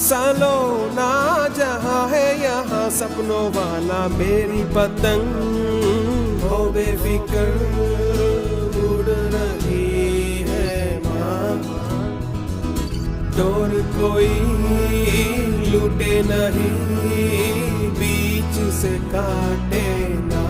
सालो ना जहाँ है यहाँ सपनों वाला मेरी पतंग हो बेफिक्र उड़ रही है माँ। डोर कोई लूटे नहीं बीच से काटे ना।